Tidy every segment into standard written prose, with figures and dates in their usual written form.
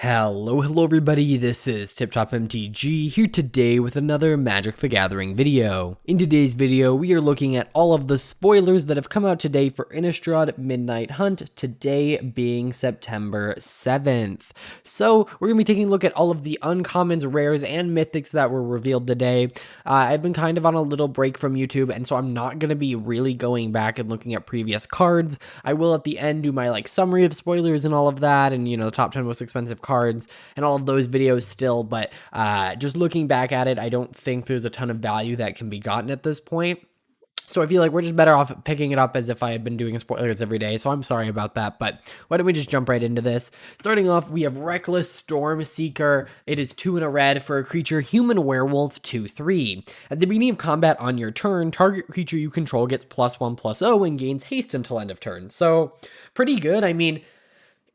Hello everybody, this is TipTop MTG here today with another Magic the Gathering video. In today's video, we are looking at all of the spoilers that have come out today for Innistrad Midnight Hunt, today being September 7th. So, we're going to be taking a look at all of the uncommons, rares, and mythics that were revealed today. I've been kind of on a little break from YouTube, and so I'm not going to be really going back and looking at previous cards. I will at the end do my summary of spoilers and all of that, and the top 10 most expensive cards and all of those videos still, but just looking back at it, I don't think there's a ton of value that can be gotten at this point. So I feel like we're just better off picking it up as if I had been doing spoilers every day, so I'm sorry about that, but why don't we just jump right into this. Starting off, we have Reckless Storm Seeker. It is 2 and a red for a creature, human werewolf, 2/3. At the beginning of combat on your turn, target creature you control gets +1/+0 and gains haste until end of turn. So, pretty good. I mean,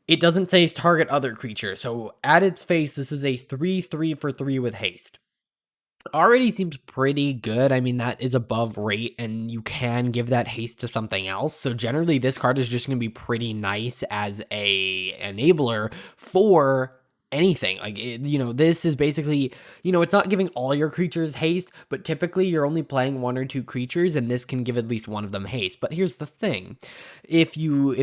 it doesn't say target other creature, so at its face, this is a 3/3 for 3 with haste. Already seems pretty good. I mean, that is above rate, and you can give that haste to something else. So generally, this card is just going to be pretty nice as a enabler for anything. This is basically, it's not giving all your creatures haste, but typically you're only playing 1 or 2 creatures, and this can give at least one of them haste. But here's the thing. If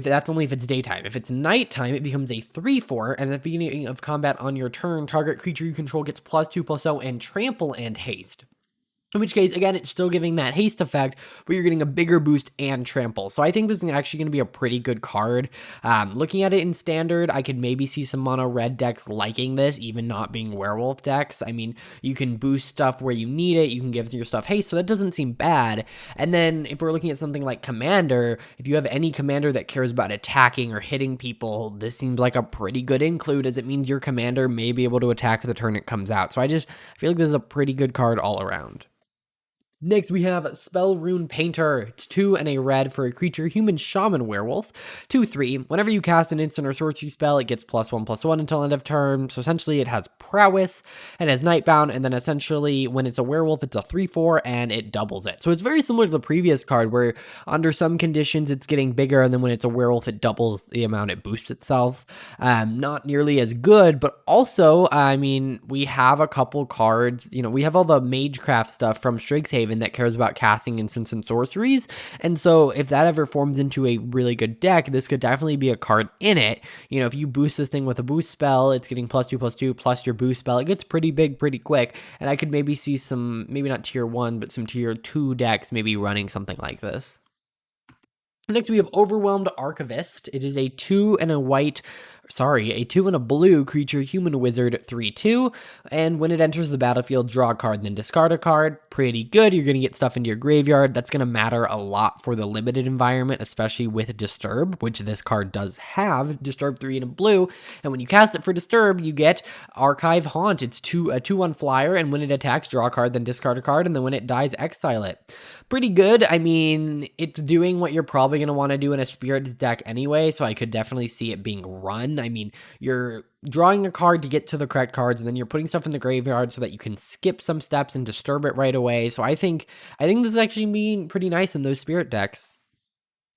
that's only if it's daytime. If it's nighttime, it becomes a 3/4, and at the beginning of combat on your turn, target creature you control gets +2/+0 and trample and haste. In which case, again, it's still giving that haste effect, but you're getting a bigger boost and trample. So I think this is actually going to be a pretty good card. Looking at it in standard, I could maybe see some mono red decks liking this, even not being werewolf decks. I mean, you can boost stuff where you need it. You can give your stuff haste, so that doesn't seem bad. And then if we're looking at something like Commander, if you have any commander that cares about attacking or hitting people, this seems like a pretty good include, as it means your commander may be able to attack the turn it comes out. So I feel like this is a pretty good card all around. Next, we have Spell Rune Painter. It's 2 and a red for a creature, human shaman werewolf, 2/3. Whenever you cast an instant or sorcery spell, it gets +1/+1 until end of turn. So essentially, it has prowess and has nightbound, and then essentially, when it's a werewolf, it's a 3/4 and it doubles it. So it's very similar to the previous card, where under some conditions it's getting bigger, and then when it's a werewolf, it doubles the amount it boosts itself. Not nearly as good, but also, I mean, we have a couple cards. We have all the Magecraft stuff from Strixhaven that cares about casting instants and sorceries, and so if that ever forms into a really good deck, this could definitely be a card in it. If you boost this thing with a boost spell, it's getting +2/+2 plus your boost spell. It gets pretty big pretty quick, and I could maybe see some, maybe not tier 1, but some tier 2 decks maybe running something like this. Next, we have Overwhelmed Archivist. It is a 2 and a blue creature, human wizard, 3/2. And when it enters the battlefield, draw a card, then discard a card. Pretty good. You're going to get stuff into your graveyard. That's going to matter a lot for the limited environment, especially with Disturb, which this card does have. Disturb 3 and a blue. And when you cast it for Disturb, you get Archive Haunt. It's a 2/1 flyer, and when it attacks, draw a card, then discard a card, and then when it dies, exile it. Pretty good. I mean, it's doing what you're probably going to want to do in a Spirit deck anyway, so I could definitely see it being run. I mean, you're drawing a card to get to the correct cards, and then you're putting stuff in the graveyard so that you can skip some steps and disturb it right away. So I think this is actually being pretty nice in those Spirit decks.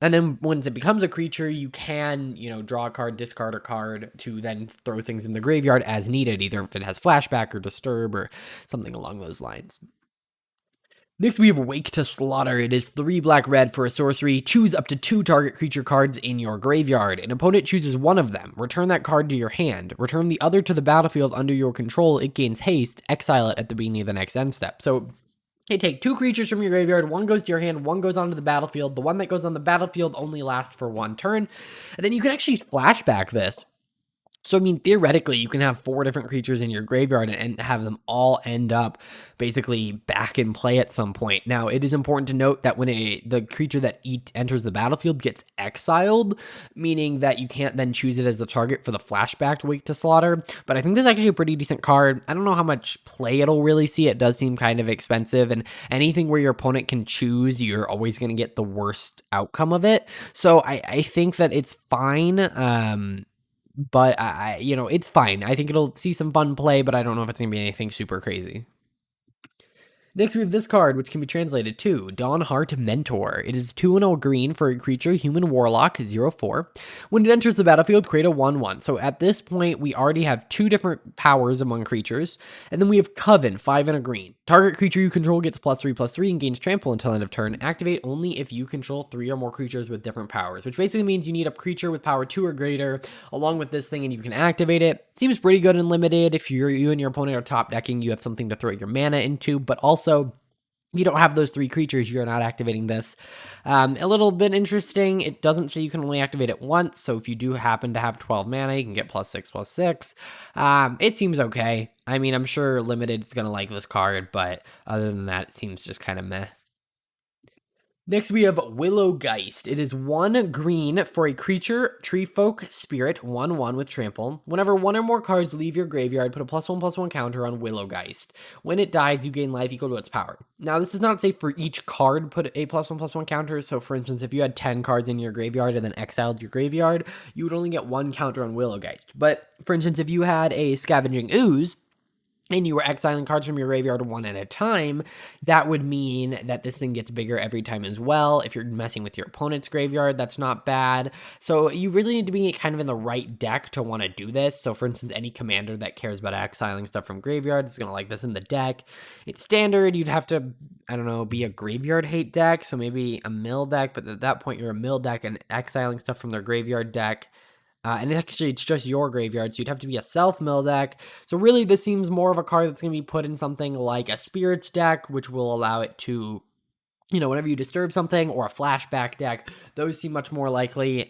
And then once it becomes a creature, you can, draw a card, discard a card to then throw things in the graveyard as needed, either if it has flashback or disturb or something along those lines. Next, we have Wake to Slaughter. It is 3 black-red for a sorcery. Choose up to 2 target creature cards in your graveyard. An opponent chooses one of them. Return that card to your hand. Return the other to the battlefield under your control. It gains haste. Exile it at the beginning of the next end step. So, you take 2 creatures from your graveyard. One goes to your hand. One goes onto the battlefield. The one that goes on the battlefield only lasts for 1 turn. And then you can actually flashback this. So, I mean, theoretically, you can have 4 different creatures in your graveyard and have them all end up basically back in play at some point. Now, it is important to note that when the creature that enters the battlefield gets exiled, meaning that you can't then choose it as the target for the flashbacked Wake to Slaughter. But I think this is actually a pretty decent card. I don't know how much play it'll really see. It does seem kind of expensive, and anything where your opponent can choose, you're always going to get the worst outcome of it. So I think that it's fine. But it's fine. I think it'll see some fun play, but I don't know if it's going to be anything super crazy. Next, we have this card, which can be translated to Dawnheart Mentor. It is 2-0 green for a creature, human warlock, 0/4. When it enters the battlefield, create a 1/1. So at this point, we already have 2 different powers among creatures. And then we have Coven, 5 and a green. Target creature you control gets +3/+3 and gains trample until end of turn. Activate only if you control 3 or more creatures with different powers, which basically means you need a creature with power 2 or greater along with this thing and you can activate it. Seems pretty good and limited. If you and your opponent are top decking, you have something to throw your mana into, but also if you don't have those 3 creatures, you're not activating this. A little bit interesting, it doesn't say you can only activate it once, so if you do happen to have 12 mana, you can get +6/+6. It seems okay. I mean, I'm sure Limited is going to like this card, but other than that, it seems just kind of meh. Next, we have Willowgeist. It is 1 green for a creature, tree folk, spirit, 1/1 with trample. Whenever 1 or more cards leave your graveyard, put a +1/+1 counter on Willowgeist. When it dies, you gain life equal to its power. Now, this does not say for each card put a +1/+1 counter. So, for instance, if you had 10 cards in your graveyard and then exiled your graveyard, you would only get 1 counter on Willowgeist. But, for instance, if you had a Scavenging Ooze, and you were exiling cards from your graveyard 1 at a time, that would mean that this thing gets bigger every time as well. If you're messing with your opponent's graveyard, that's not bad. So you really need to be kind of in the right deck to want to do this. So for instance, any commander that cares about exiling stuff from graveyard is going to like this in the deck. It's standard. You'd have to, I don't know, be a graveyard hate deck. So maybe a mill deck, but at that point you're a mill deck and exiling stuff from their graveyard deck. And actually, it's just your graveyard, so you'd have to be a self-mill deck. So really, this seems more of a card that's going to be put in something like a Spirits deck, which will allow it to, whenever you disturb something, or a Flashback deck. Those seem much more likely.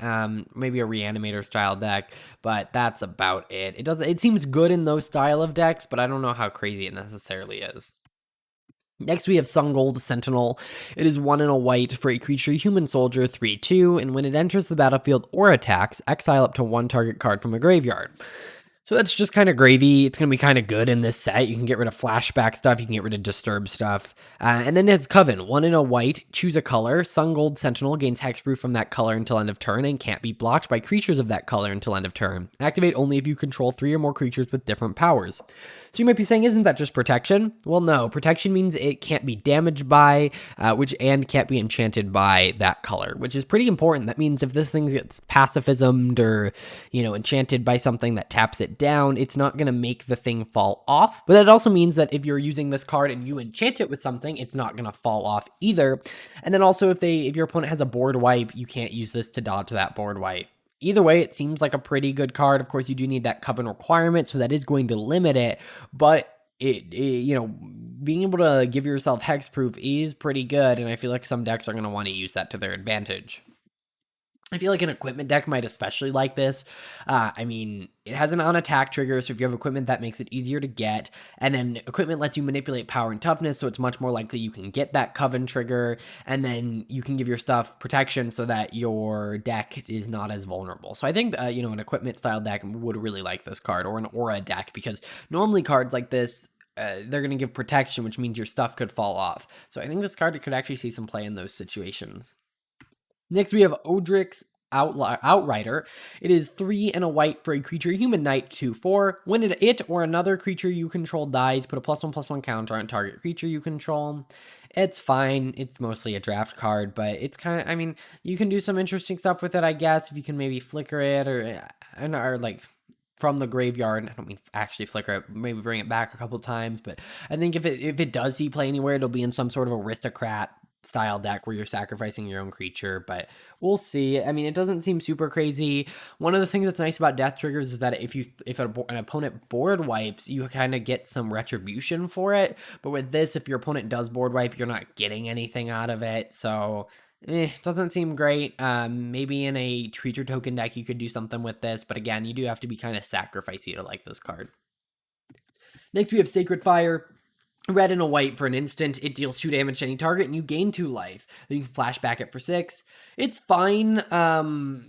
Maybe a Reanimator style deck, but that's about it. It seems good in those style of decks, but I don't know how crazy it necessarily is. Next, we have Gold Sentinel. It is 1 and a white for a creature, human soldier, 3/2, and when it enters the battlefield or attacks, exile up to 1 target card from a graveyard. So that's just kind of gravy. It's going to be kind of good in this set. You can get rid of flashback stuff. You can get rid of disturb stuff. And then it has Coven, 1 and a white. Choose a color. Gold Sentinel gains hexproof from that color until end of turn and can't be blocked by creatures of that color until end of turn. Activate only if you control 3 or more creatures with different powers. So you might be saying, isn't that just protection? Well, no. Protection means it can't be damaged by, and can't be enchanted by that color, which is pretty important. That means if this thing gets pacifismed or, enchanted by something that taps it down, it's not going to make the thing fall off. But that also means that if you're using this card and you enchant it with something, it's not going to fall off either. And then also if your opponent has a board wipe, you can't use this to dodge that board wipe. Either way, it seems like a pretty good card. Of course, you do need that Coven requirement, so that is going to limit it, but being able to give yourself hexproof is pretty good, and I feel like some decks are going to want to use that to their advantage. I feel like an equipment deck might especially like this. It has an on-attack trigger, so if you have equipment, that makes it easier to get. And then equipment lets you manipulate power and toughness, so it's much more likely you can get that Coven trigger. And then you can give your stuff protection so that your deck is not as vulnerable. So I think, an equipment-style deck would really like this card, or an aura deck, because normally cards like this, they're going to give protection, which means your stuff could fall off. So I think this card could actually see some play in those situations. Next, we have Odricks Outrider. It is 3 and a white for a creature, human knight, 2/4. When it or another creature you control dies, put a +1/+1 counter on target creature you control. It's fine. It's mostly a draft card, but it's kind of, you can do some interesting stuff with it, I guess, if you can maybe flicker it or from the graveyard. I don't mean actually flicker it, maybe bring it back a couple times, but I think if it does see play anywhere, it'll be in some sort of aristocrat style deck where you're sacrificing your own creature, but we'll see. It doesn't seem super crazy. One of the things that's nice about death triggers is that if an opponent board wipes, you kind of get some retribution for it, but with this, if your opponent does board wipe, you're not getting anything out of it, so doesn't seem great. Maybe in a creature token deck you could do something with this, but again, you do have to be kind of sacrificey to like this card. Next, we have Sacred Fire. Red and a white for an instant. It deals 2 damage to any target, and you gain 2 life. Then you can flashback it for 6. It's fine.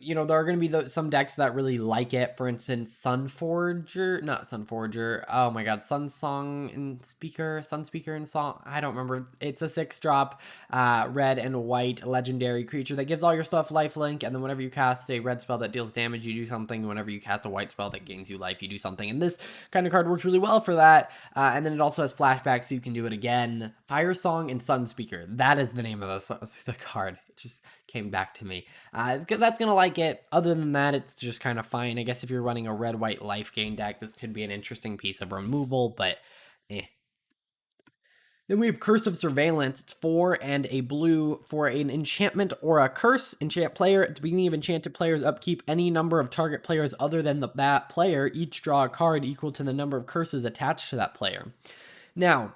You know, there are going to be some decks that really like it. For instance, Sunforger, not Sunforger. Oh my God, Sunsong and Speaker, Sunspeaker and Song. I don't remember. It's a 6-drop, red and white legendary creature that gives all your stuff lifelink, and then whenever you cast a red spell that deals damage, you do something. Whenever you cast a white spell that gains you life, you do something. And this kind of card works really well for that. And then it also has flashback, so you can do it again. Fire Song and Sunspeaker. That is the name of the card. It just came back to me. That's gonna like it. Other than that, it's just kind of fine. I guess if you're running a red-white life gain deck, this could be an interesting piece of removal, but eh. Then we have Cursive Surveillance. It's 4 and a blue for an enchantment or a curse. Enchant player. At the beginning of enchanted player's upkeep, any number of target players other than that player each draw a card equal to the number of curses attached to that player. Now,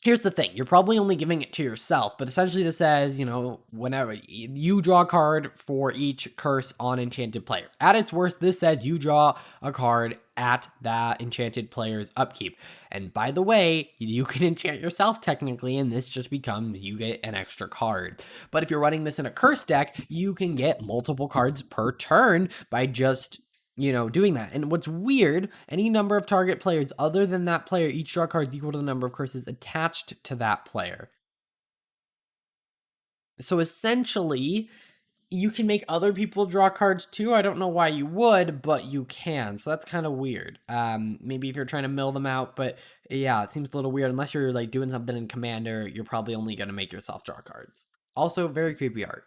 here's the thing. You're probably only giving it to yourself, but essentially this says, you know, whenever you draw a card for each curse on enchanted player. At its worst, this says you draw a card at that enchanted player's upkeep. And by the way, you can enchant yourself technically, and this just becomes you get an extra card. But if you're running this in a curse deck, you can get multiple cards per turn by just doing that. And what's weird, any number of target players other than that player, each draw cards equal to the number of curses attached to that player. So essentially, you can make other people draw cards too. I don't know why you would, but you can. So that's kind of weird. Maybe if you're trying to mill them out, but yeah, it seems a little weird. Unless you're like doing something in Commander, you're probably only going to make yourself draw cards. Also, very creepy art.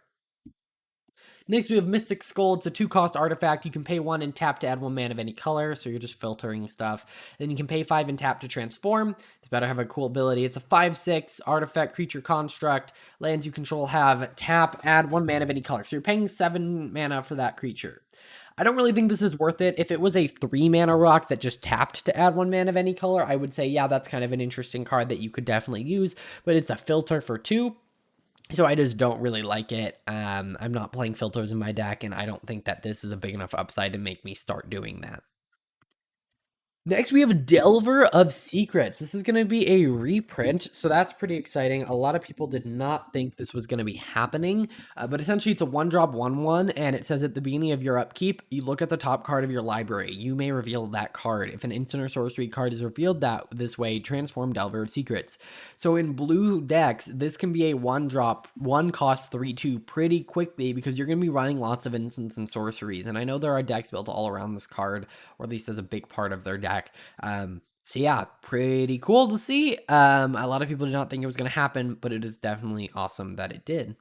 Next, we have Mystic Skull. It's a 2-cost artifact. You can pay 1 and tap to add 1 mana of any color, so you're just filtering stuff. Then you can pay 5 and tap to transform. It's better have a cool ability. It's a 5/6 artifact creature construct. Lands you control have tap, add 1 mana of any color. So you're paying 7 mana for that creature. I don't really think this is worth it. If it was a 3-mana rock that just tapped to add 1 mana of any color, I would say, yeah, that's kind of an interesting card that you could definitely use, but it's a filter for 2. So I just don't really like it. I'm not playing filters in my deck, and I don't think that this is a big enough upside to make me start doing that. Next, we have Delorr of Secrets. This is going to be a reprint, so that's pretty exciting. A lot of people did not think this was going to be happening, but essentially it's a 1-drop 1/1, and it says at the beginning of your upkeep, you look at the top card of your library. You may reveal that card. If an instant or sorcery card is revealed this way, transform Delorr of Secrets. So in blue decks, this can be a 1-drop, 1-cost 3/2 pretty quickly because you're going to be running lots of instants and sorceries, and I know there are decks built all around this card, or at least as a big part of their deck. So yeah, pretty cool to see. A lot of people did not think it was going to happen, but it is definitely awesome that it did.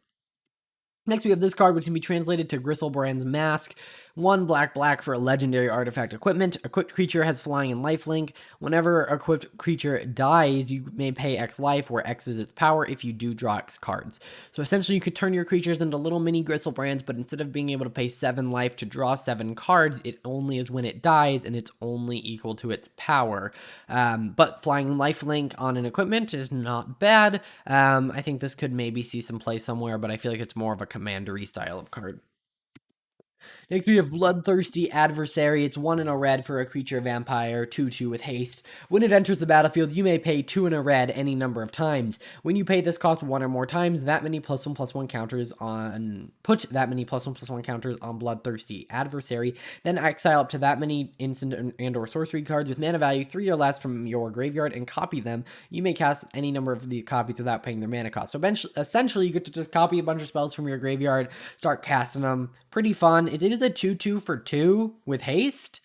Next, we have this card, which can be translated to Gristlebrand's Mask. 1 black for a legendary artifact equipment. Equipped creature has flying and lifelink. Whenever equipped creature dies, you may pay X life, where X is its power if you do draw X cards. So essentially, you could turn your creatures into little mini Gristlebrands, but instead of being able to pay 7 life to draw 7 cards, it only is when it dies, and it's only equal to its power. But flying lifelink on an equipment is not bad. I think this could maybe see some play somewhere, but I feel like it's more of a commandery style of card. Next, we have Bloodthirsty Adversary. It's 1 and a red for a creature vampire, 2/2 with haste. When it enters the battlefield, you may pay 2 and a red any number of times. When you pay this cost 1 or more times, that many +1/+1 counters on Bloodthirsty Adversary. Then exile up to that many instant and or sorcery cards with mana value 3 or less from your graveyard and copy them. You may cast any number of the copies without paying their mana cost. So essentially, you get to just copy a bunch of spells from your graveyard, start casting them. Pretty fun. It is a 2/2 for 2 with haste,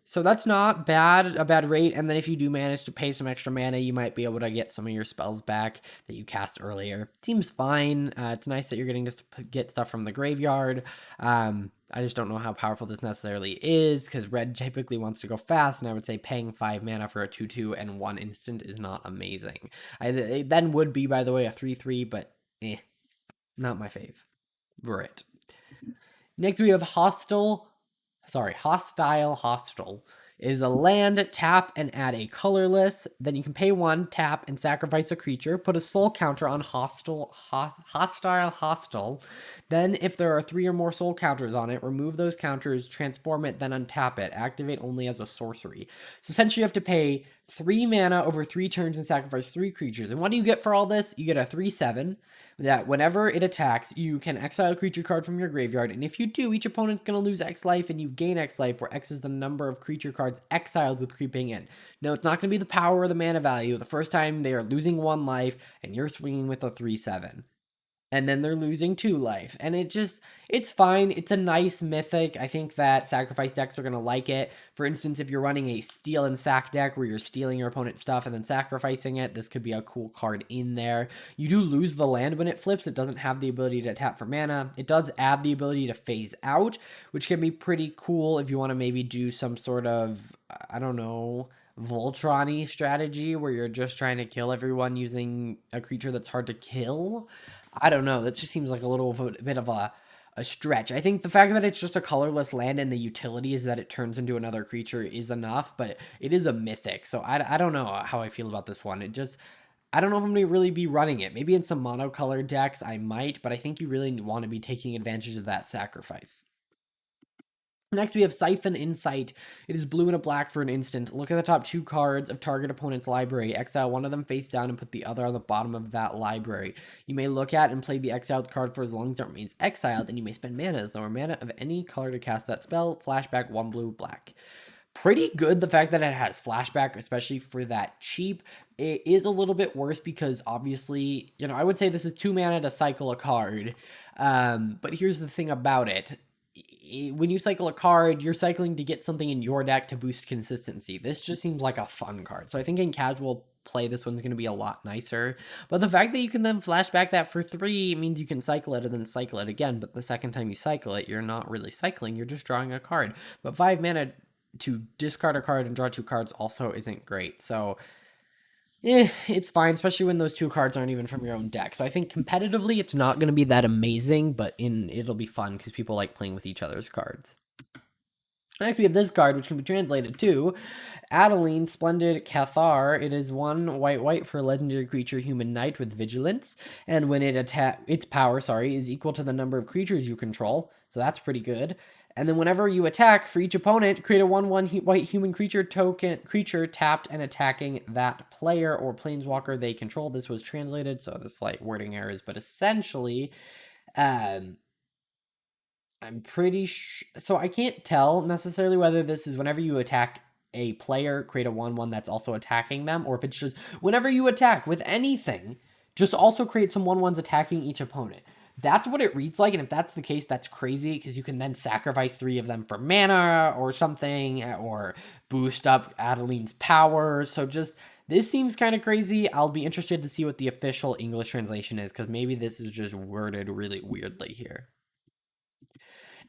so that's not a bad rate. And then if you do manage to pay some extra mana, you might be able to get some of your spells back that you cast earlier. Seems fine. It's nice that you're getting to get stuff from the graveyard. I just don't know how powerful this necessarily is, because red typically wants to go fast, and I would say paying 5 mana for a 2/2 and 1 instant is not amazing. It then would be, by the way, a 3/3, but not my fave. Next, we have Hostile Hostel. is a land, tap, and add a colorless. Then you can pay 1, tap, and sacrifice a creature. Put a soul counter on hostile. Then, if there are 3 or more soul counters on it, remove those counters, transform it, then untap it. Activate only as a sorcery. So essentially, you have to pay 3 mana over 3 turns and sacrifice 3 creatures. And what do you get for all this? You get a 3/7 that whenever it attacks, you can exile a creature card from your graveyard. And if you do, each opponent's going to lose X life and you gain X life, where X is the number of creature cards exiled with creeping in. No, it's not going to be the power or the mana value. The first time they are losing 1 life and you're swinging with a 3/7. And then they're losing 2 life. And it's fine. It's a nice mythic. I think that sacrifice decks are going to like it. For instance, if you're running a steal and sack deck where you're stealing your opponent's stuff and then sacrificing it, this could be a cool card in there. You do lose the land when it flips. It doesn't have the ability to tap for mana. It does add the ability to phase out, which can be pretty cool if you want to maybe do some sort of, I don't know, Voltron-y strategy where you're just trying to kill everyone using a creature that's hard to kill. I don't know. That just seems like a little bit of a stretch. I think the fact that it's just a colorless land and the utility is that it turns into another creature is enough, but it is a mythic. So I don't know how I feel about this one. I don't know if I'm going to really be running it. Maybe in some monocolored decks I might, but I think you really want to be taking advantage of that sacrifice. Next, we have Siphon Insight. It is blue and a black for an instant. Look at the top 2 cards of target opponent's library. Exile one of them face down and put the other on the bottom of that library. You may look at and play the exiled card for as long as it remains exiled, and you may spend mana as though or mana of any color to cast that spell. Flashback 1 blue, black. Pretty good, the fact that it has flashback, especially for that cheap. It is a little bit worse because obviously, I would say this is 2 mana to cycle a card. But here's the thing about it. When you cycle a card, you're cycling to get something in your deck to boost consistency. This just seems like a fun card. So I think in casual play, this one's going to be a lot nicer. But the fact that you can then flashback that for 3 means you can cycle it and then cycle it again. But the second time you cycle it, you're not really cycling. You're just drawing a card. But 5 mana to discard a card and draw 2 cards also isn't great. So it's fine, especially when those 2 cards aren't even from your own deck. So I think competitively, it's not going to be that amazing, but it'll be fun because people like playing with each other's cards. Next, we have this card, which can be translated to Adeline, Splendid, Kathar. It is 1 white for a legendary creature, human knight with vigilance, and when its power, is equal to the number of creatures you control. So that's pretty good. And then whenever you attack, for each opponent, create a 1/1 white human creature tapped and attacking that player or planeswalker they control. This was translated, so there's slight wording errors, but essentially, I'm pretty sure. So I can't tell necessarily whether this is whenever you attack a player, create a 1/1 that's also attacking them, or if it's just whenever you attack with anything, just also create some 1/1s attacking each opponent. That's what it reads like, and if that's the case, that's crazy, because you can then sacrifice 3 of them for mana or something, or boost up Adeline's power. So this seems kind of crazy. I'll be interested to see what the official English translation is, because maybe this is just worded really weirdly here.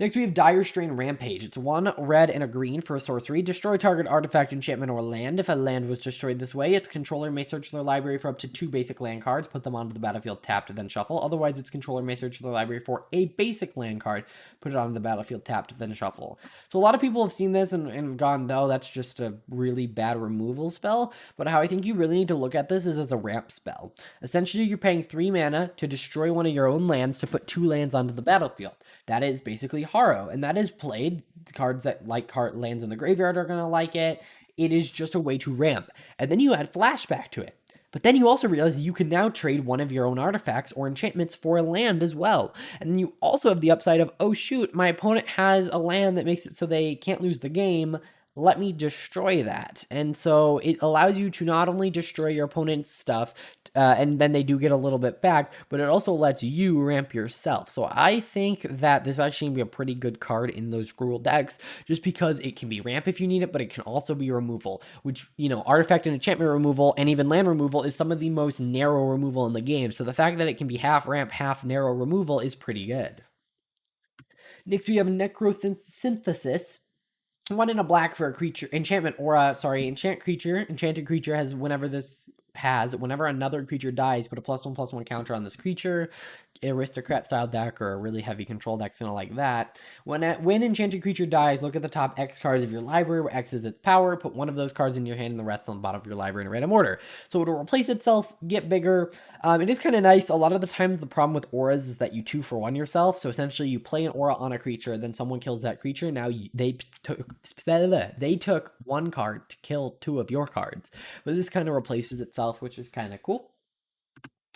Next, we have Dire Strain Rampage. It's 1 red and a green for a sorcery. Destroy target artifact, enchantment, or land. If a land was destroyed this way, its controller may search their library for up to 2 basic land cards, put them onto the battlefield tapped, then shuffle. Otherwise, its controller may search their library for a basic land card, put it onto the battlefield tapped, then shuffle. So a lot of people have seen this and gone, no, that's just a really bad removal spell. But how I think you really need to look at this is as a ramp spell. Essentially, you're paying 3 mana to destroy one of your own lands to put 2 lands onto the battlefield. That is basically Harrow, and that is played. The cards that like lands in the graveyard are going to like it. It is just a way to ramp. And then you add flashback to it. But then you also realize you can now trade one of your own artifacts or enchantments for a land as well. And then you also have the upside of, oh shoot, my opponent has a land that makes it so they can't lose the game. Let me destroy that. And so it allows you to not only destroy your opponent's stuff, and then they do get a little bit back, but it also lets you ramp yourself. So I think that this actually can be a pretty good card in those Gruul decks, just because it can be ramp if you need it, but it can also be removal, which, artifact and enchantment removal and even land removal is some of the most narrow removal in the game. So the fact that it can be half ramp, half narrow removal is pretty good. Next, we have Necrosynthesis. 1 in a black for a creature, enchantment aura, enchanted creature whenever another creature dies, put a +1/+1 counter on this creature. aristocrat style deck or a really heavy control deck, something like that, when enchanted creature dies, look at the top X cards of your library, where X is its power, put one of those cards in your hand and the rest on the bottom of your library in a random order. So it'll replace itself, get bigger. It is kind of nice. A lot of the times the problem with auras is that you 2-for-1 yourself. So essentially you play an aura on a creature, then someone kills that creature. Now they took one card to kill 2 of your cards. But this kind of replaces itself, which is kind of cool.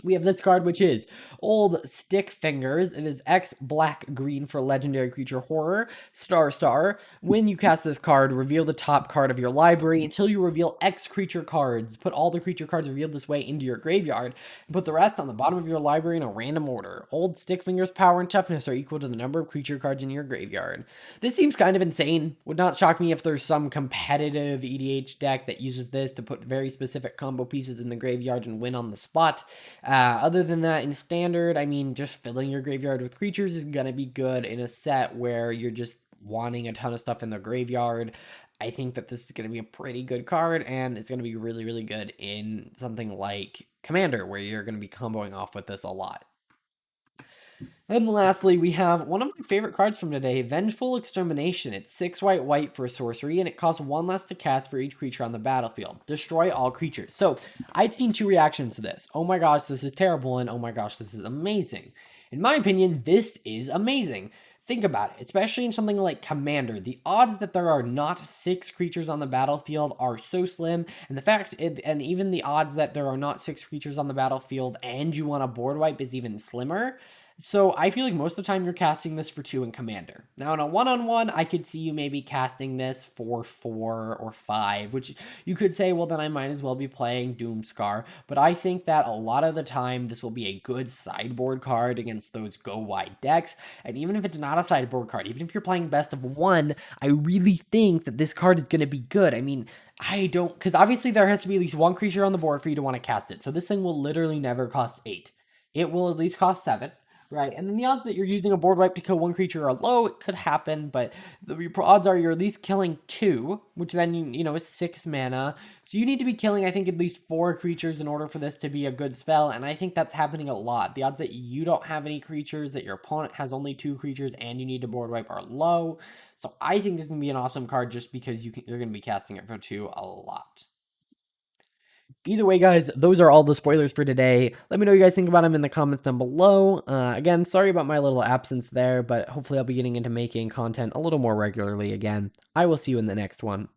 We have this card, which is Old Stick Fingers. It is X black green for legendary creature horror. Star. When you cast this card, reveal the top card of your library until you reveal X creature cards. Put all the creature cards revealed this way into your graveyard, and put the rest on the bottom of your library in a random order. Old Stick Fingers' power and toughness are equal to the number of creature cards in your graveyard. This seems kind of insane. Would not shock me if there's some competitive EDH deck that uses this to put very specific combo pieces in the graveyard and win on the spot. Other than that, in standard, I mean, just filling your graveyard with creatures is going to be good in a set where you're just wanting a ton of stuff in the graveyard. I think that this is going to be a pretty good card, and it's going to be really, really good in something like Commander, where you're going to be comboing off with this a lot. And lastly, we have one of my favorite cards from today, Vengeful Extermination. It's 6 white for a sorcery, and it costs 1 less to cast for each creature on the battlefield. Destroy all creatures. So, I've seen 2 reactions to this. Oh my gosh, this is terrible, and oh my gosh, this is amazing. In my opinion, this is amazing. Think about it, especially in something like Commander. The odds that there are not 6 creatures on the battlefield are so slim, and even the odds that there are not 6 creatures on the battlefield and you want a board wipe is even slimmer. So I feel like most of the time you're casting this for 2 in Commander. Now in a 1-on-1, I could see you maybe casting this for 4 or 5, which you could say, well, then I might as well be playing Doomscar. But I think that a lot of the time this will be a good sideboard card against those go wide decks. And even if it's not a sideboard card, even if you're playing best of 1, I really think that this card is going to be good. I mean, because obviously there has to be at least 1 creature on the board for you to want to cast it. So this thing will literally never cost 8. It will at least cost 7. Right, and then the odds that you're using a board wipe to kill 1 creature are low. It could happen, but the odds are you're at least killing 2, which then, you know, is 6 mana. So you need to be killing, I think, at least 4 creatures in order for this to be a good spell, and I think that's happening a lot. The odds that you don't have any creatures, that your opponent has only 2 creatures, and you need to board wipe are low. So I think this is going to be an awesome card just because you're going to be casting it for 2 a lot. Either way, guys, those are all the spoilers for today. Let me know what you guys think about them in the comments down below. Again, sorry about my little absence there, but hopefully I'll be getting into making content a little more regularly again. I will see you in the next one.